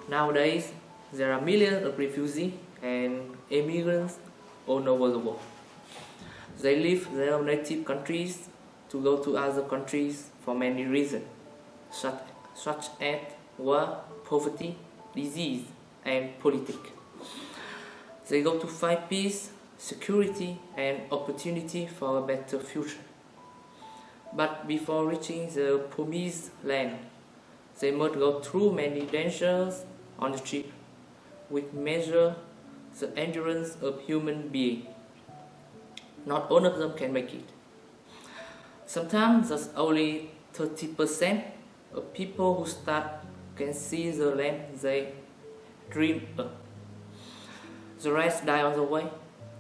Nowadays, there are millions of refugees and immigrants all over the world. They leave their native countries to go to other countries for many reasons, such as war, poverty, disease, and politics. They go to find peace, security, and opportunity for a better future. But before reaching the promised land, they must go through many dangers on the trip, which measure the endurance of human beings. Not all of them can make it. Sometimes there's only 30% of people who start can see the land they dream of. The rest die on the way,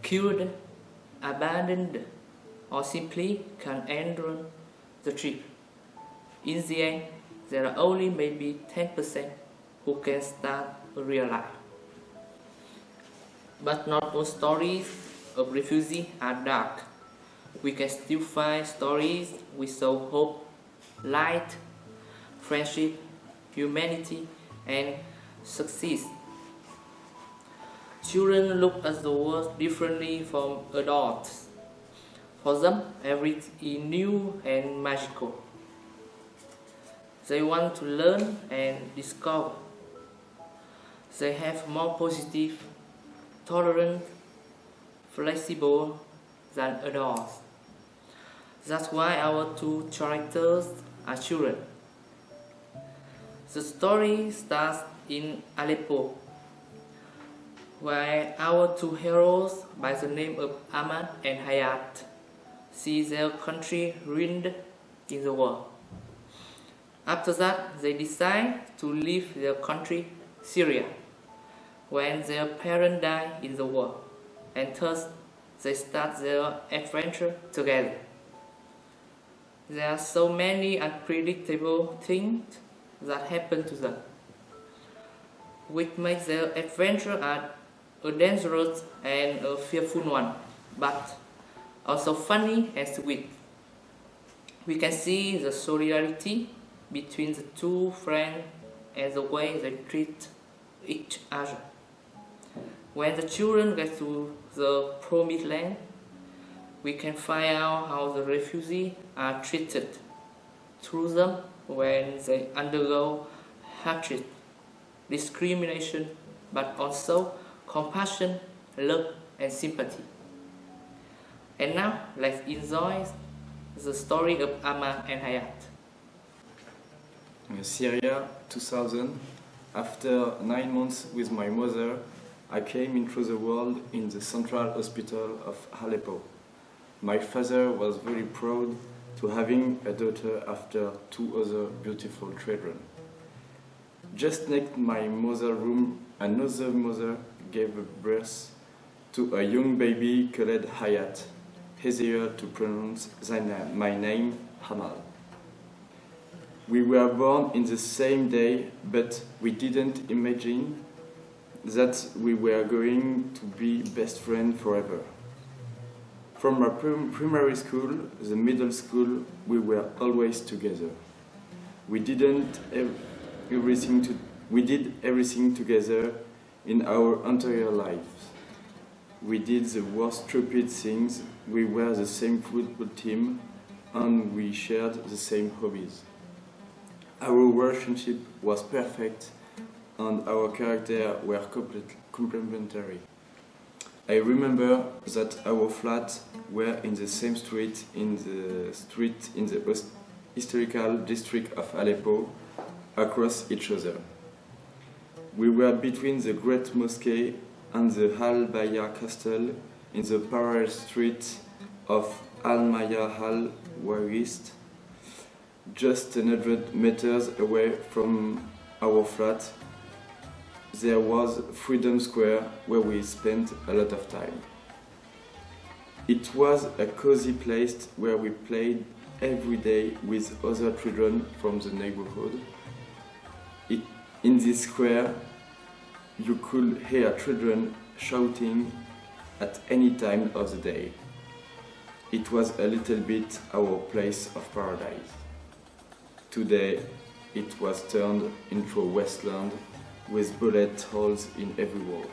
killed, abandoned, or simply can't endure the trip. In the end, there are only maybe 10% who can start a real life. But not all stories of refugees are dark. We can still find stories with show hope, light, friendship, humanity, and success. Children look at the world differently from adults. For them, everything is new and magical. They want to learn and discover. They have more positive, tolerant, flexible than adults. That's why our two characters are children. The story starts in Aleppo, where our two heroes by the name of Amal and Hayat see their country ruined in the war. After that, they decide to leave their country, Syria, when their parents died in the war, and thus they start their adventure together. There are so many unpredictable things that happen to them, which makes their adventure a dangerous and a fearful one, but also funny and sweet. We can see the solidarity between the two friends and the way they treat each other. When the children get to the promised land, we can find out how the refugees are treated through them when they undergo hatred, discrimination, but also compassion, love, and sympathy. And now, let's enjoy the story of Amal and Hayat. Syria, 2000. After 9 months with my mother, I came into the world in the central hospital of Aleppo. My father was very proud to having a daughter after 2 other beautiful children. Just next my mother's room, another mother gave birth to a young baby called Hayat, easier to pronounce than my name, Amal. We were born in the same day, but we didn't imagine that we were going to be best friends forever. From our primary school, the middle school, we were always together. We did everything together in our entire lives. We did the worst stupid things, we were the same football team, and we shared the same hobbies. Our relationship was perfect, and our characters were complementary. I remember that our flats were in the same street in the historical district of Aleppo, across each other. We were between the Great Mosque and the Al-Baya Castle in the parallel street of Al-Maya Al-Warist, just 100 meters away from our flat. There was Freedom Square, where we spent a lot of time. It was a cozy place where we played every day with other children from the neighborhood. In this square, you could hear children shouting at any time of the day. It was a little bit our place of paradise. Today, it was turned into a wasteland with bullet holes in every wall.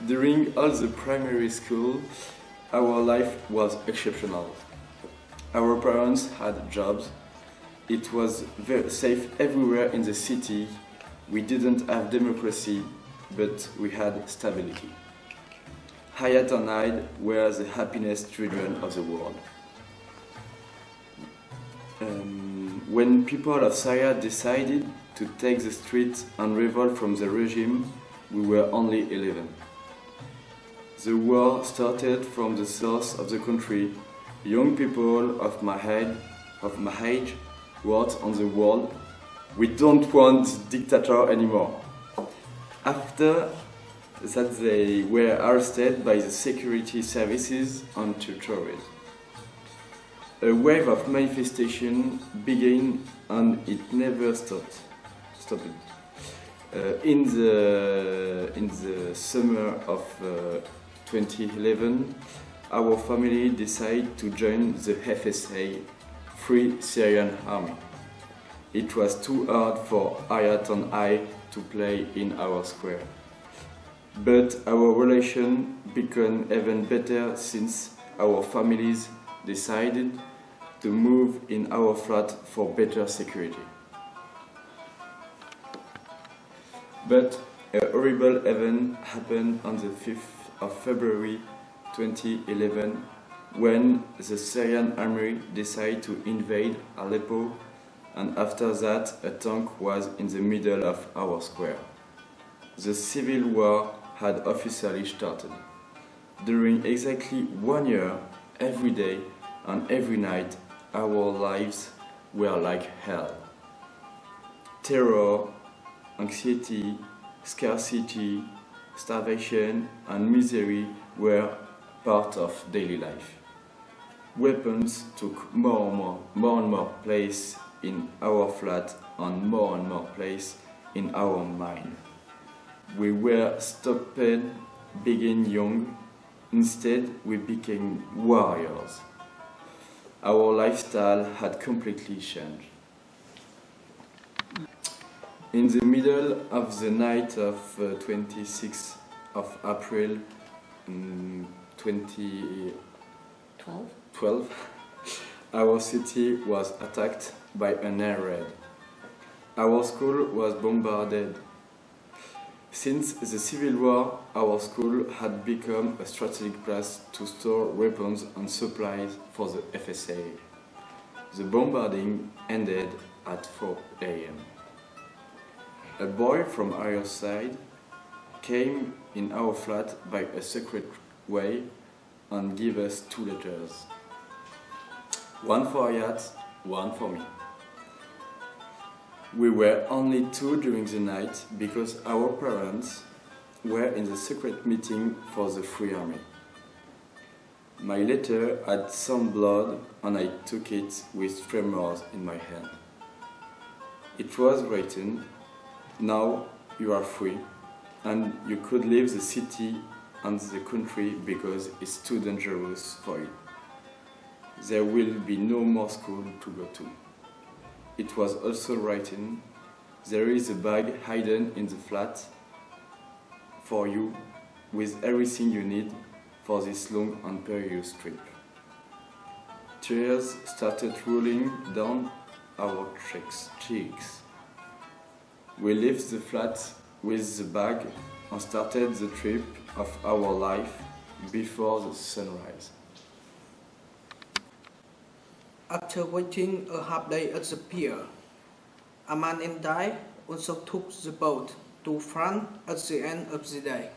During all the primary school, our life was exceptional. Our parents had jobs. It was very safe everywhere in the city. We didn't have democracy, but we had stability. Hayat and I were the happiest children of the world. When people of Syria decided to take the streets and revolt from the regime, we were only 11. The war started from the south of the country. Young people of my age wrote on the wall, "We don't want dictator anymore." After that, they were arrested by the security services and tortured. A wave of manifestation began and it never stopped. In the summer of 2011, our family decided to join the FSA, Free Syrian Army. It was too hard for Hayat and I to play in our square. But our relation became even better since our families decided to move in our flat for better security. But a horrible event happened on the 5th of February 2011 when the Syrian army decided to invade Aleppo, and after that a tank was in the middle of our square. The civil war had officially started. During exactly 1 year, every day and every night, our lives were like hell. Terror, anxiety, scarcity, starvation, and misery were part of daily life. Weapons took more and more place in our flat and more place in our mind. We were stopped being young. Instead, we became warriors. Our lifestyle had completely changed. In the middle of the night of 26th of April 2012, our city was attacked by an air raid. Our school was bombarded. Since the civil war, our school had become a strategic place to store weapons and supplies for the FSA. The bombarding ended at 4 a.m. A boy from our side came in our flat by a secret way and gave us 2 letters. One for Hayat, one for me. We were only 2 during the night because our parents were in the secret meeting for the Free Army. My letter had some blood and I took it with tremors in my hand. It was written, "Now you are free and you could leave the city and the country because it's too dangerous for you. There will be no more school to go to." It was also written, "There is a bag hidden in the flat for you with everything you need for this long and perilous trip." Tears started rolling down our cheeks. We left the flat with the bag and started the trip of our life before the sunrise. After waiting a half day at the pier, Amal and I also took the boat to France at the end of the day.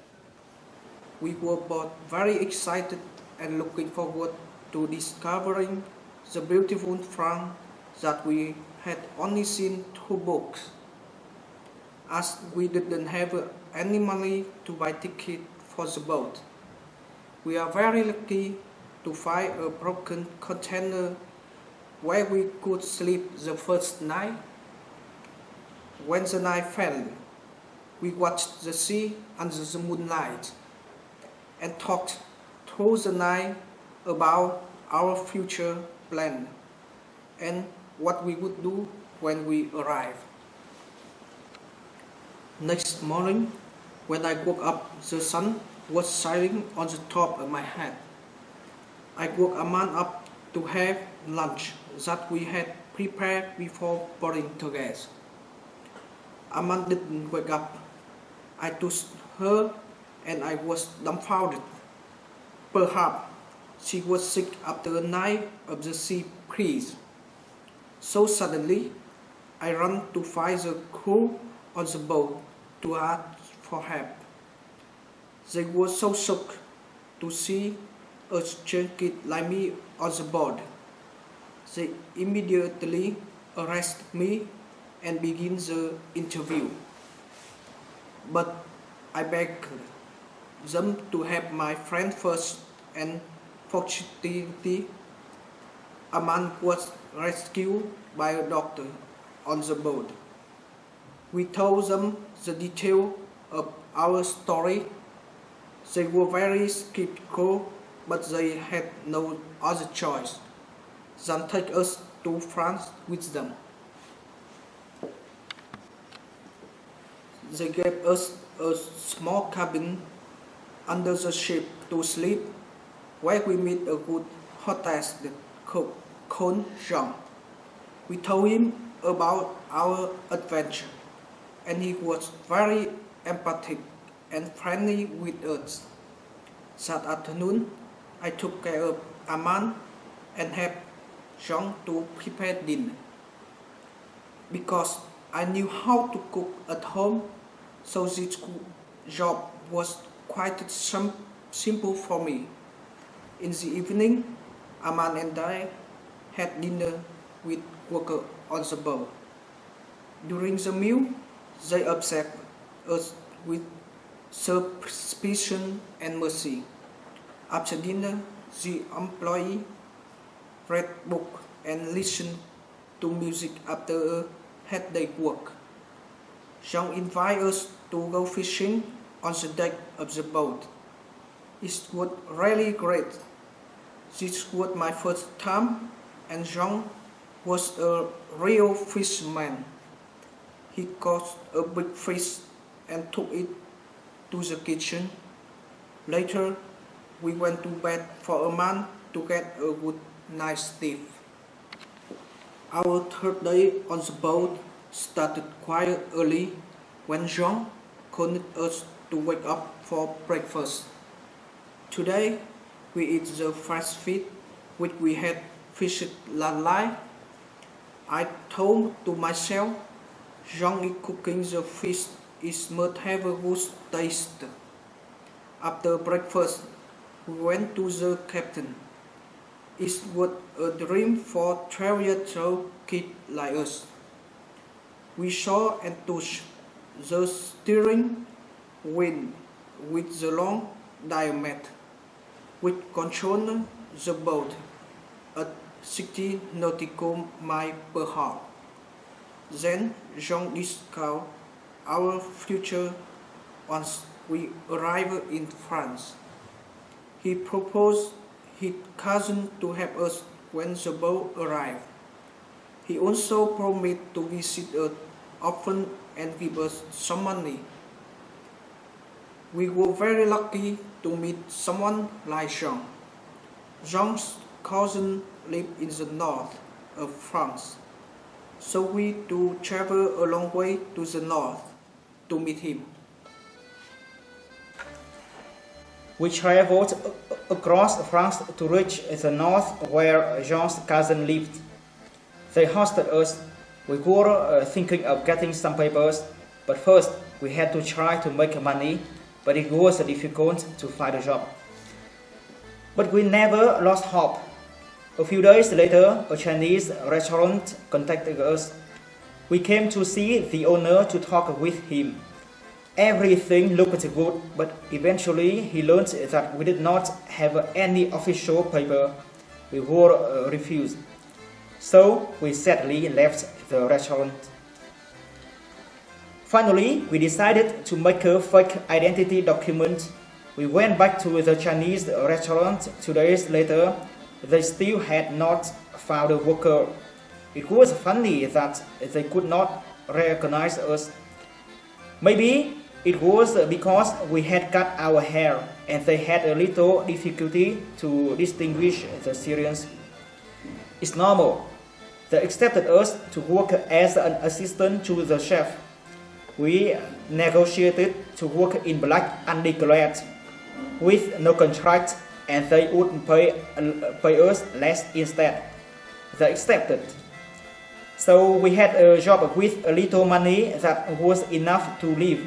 We were both very excited and looking forward to discovering the beautiful France that we had only seen through books. As we didn't have any money to buy tickets for the boat, we are very lucky to find a broken container where we could sleep the first night. When the night fell, we watched the sea under the moonlight and talked through the night about our future plan and what we would do when we arrived. Next morning, when I woke up, the sun was shining on the top of my head. I woke Amal up to have lunch that we had prepared before boarding together. Amal didn't wake up. I touched her and I was dumbfounded. Perhaps she was sick after a night of the sea breeze. So suddenly, I ran to find the crew on the boat to ask for help. They were so shocked to see a strange kid like me on the board. They immediately arrested me and began the interview. But I begged them to help my friend first, and fortunately, Amal was rescued by a doctor on the boat. We told them the detail of our story. They were very skeptical, but they had no other choice than take us to France with them. They gave us a small cabin under the ship to sleep, where we met a good hostess called Jean. We told him about our adventure, and he was very empathic and friendly with us. That afternoon, I took care of Amal and helped Jean to prepare dinner. Because I knew how to cook at home, so this job was quite simple for me. In the evening, Amal and I had dinner with workers on the boat. During the meal, they observed us with suspicion and mercy. After dinner, the employee read books and listened to music after a hard day's work. Jean invited us to go fishing on the deck of the boat. It was really great. This was my first time, and Jean was a real fisherman. He caught a big fish and took it to the kitchen. Later, we went to bed for a month to get a good night's sleep. Our third day on the boat started quite early when Jean called us to wake up for breakfast. Today, we eat the fresh fish which we had fished last night. I thought to myself, Jean is cooking the fish, it must have a good taste. After breakfast, we went to the captain. It was a dream for 12-year-old kids like us. We saw and touched the steering wheel with the long diameter, which controlled the boat at 60 nautical miles per hour. Then Jean discovered our future once we arrived in France. He proposed his cousin to help us when the boat arrived. He also promised to visit us often and give us some money. We were very lucky to meet someone like Jean. Jean's cousin lived in the north of France, so we do travel a long way to the north to meet him. We traveled across France to reach the north where Jean's cousin lived. They hosted us. We were thinking of getting some papers, but first we had to try to make money, but it was difficult to find a job. But we never lost hope. A few days later, a Chinese restaurant contacted us. We came to see the owner to talk with him. Everything looked good, but eventually he learned that we did not have any official paper. We were refused. So we sadly left the restaurant. Finally, we decided to make a fake identity document. We went back to the Chinese restaurant 2 days later. They still had not found a worker. It was funny that they could not recognize us. Maybe it was because we had cut our hair and they had a little difficulty to distinguish the Syrians. It's normal. They accepted us to work as an assistant to the chef. We negotiated to work in black undeclared with no contract, and they would pay us less instead. They accepted. So we had a job with a little money that was enough to live.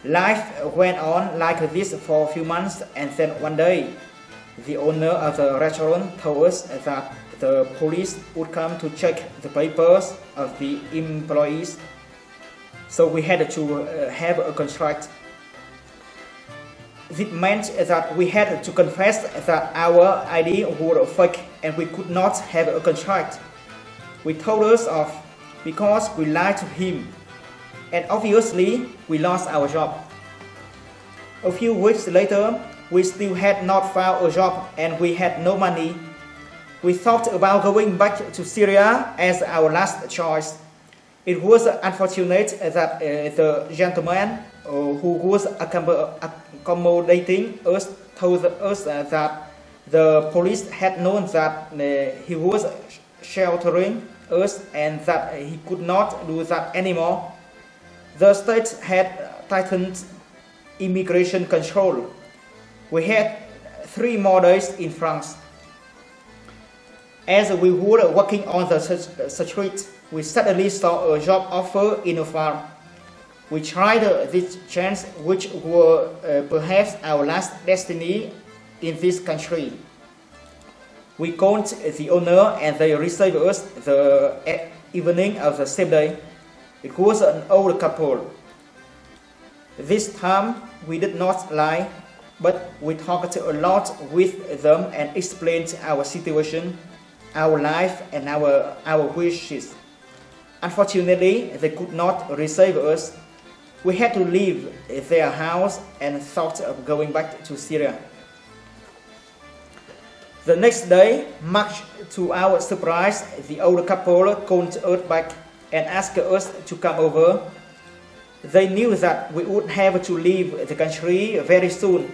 Life went on like this for a few months, and then one day, the owner of the restaurant told us that the police would come to check the papers of the employees. So we had to have a contract. This meant that we had to confess that our ID were fake and we could not have a contract. We told us off because we lied to him, and obviously we lost our job. A few weeks later, we still had not found a job and we had no money. We thought about going back to Syria as our last choice. It was unfortunate that the gentleman who was accommodating us told us that the police had known that he was sheltering us and that he could not do that anymore. The state had tightened immigration control. We had 3 more days in France. As we were walking on the street, we suddenly saw a job offer in a farm. We tried this chance, which were perhaps our last destiny in this country. We called the owner and they received us the evening of the same day. It was an old couple. This time we did not lie, but we talked a lot with them and explained our situation, our life and our wishes. Unfortunately, they could not receive us. We had to leave their house and thought of going back to Syria. The next day, much to our surprise, the old couple called us back and asked us to come over. They knew that we would have to leave the country very soon.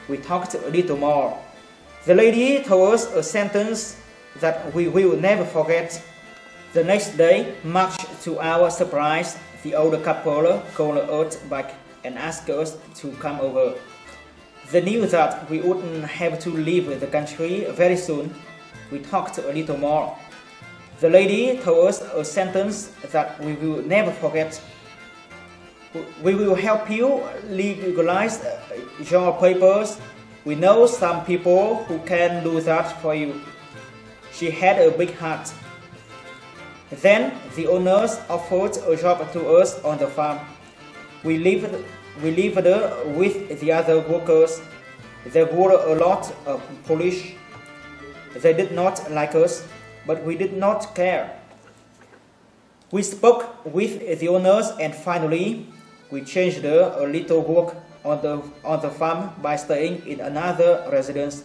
We talked a little more. The lady told us a sentence that we will never forget. The next day, much to our surprise, the older couple called us back and asked us to come over. They knew that we wouldn't have to leave the country very soon. We talked a little more. The lady told us a sentence that we will never forget. We will help you legalize your papers. We know some people who can do that for you. She had a big heart. Then the owners offered a job to us on the farm. We lived with the other workers. There were a lot of Polish. They did not like us, but we did not care. We spoke with the owners and finally we changed a little work on the farm by staying in another residence.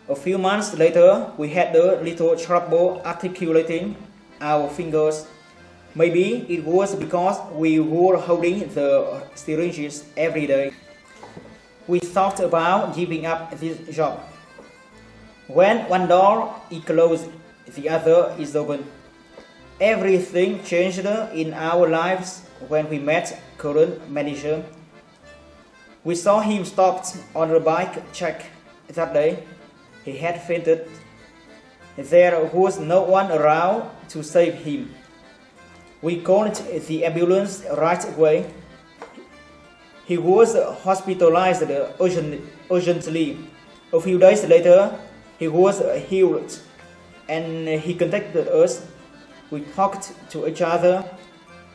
A few months later, we had a little trouble articulating our fingers. Maybe it was because we were holding the syringes every day. We thought about giving up this job. When one door is closed, the other is open. Everything changed in our lives when we met current manager. We saw him stopped on a bike check that day. He had fainted. There was no one around to save him. We called the ambulance right away. He was hospitalized urgently. A few days later, he was healed and he contacted us. We talked to each other.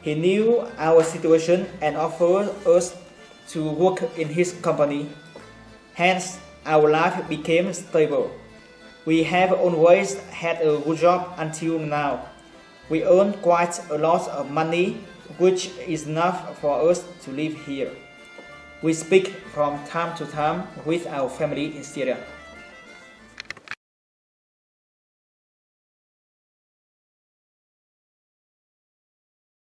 He knew our situation and offered us to work in his company. Hence, our life became stable. We have always had a good job until now. We earn quite a lot of money, which is enough for us to live here. We speak from time to time with our family in Syria.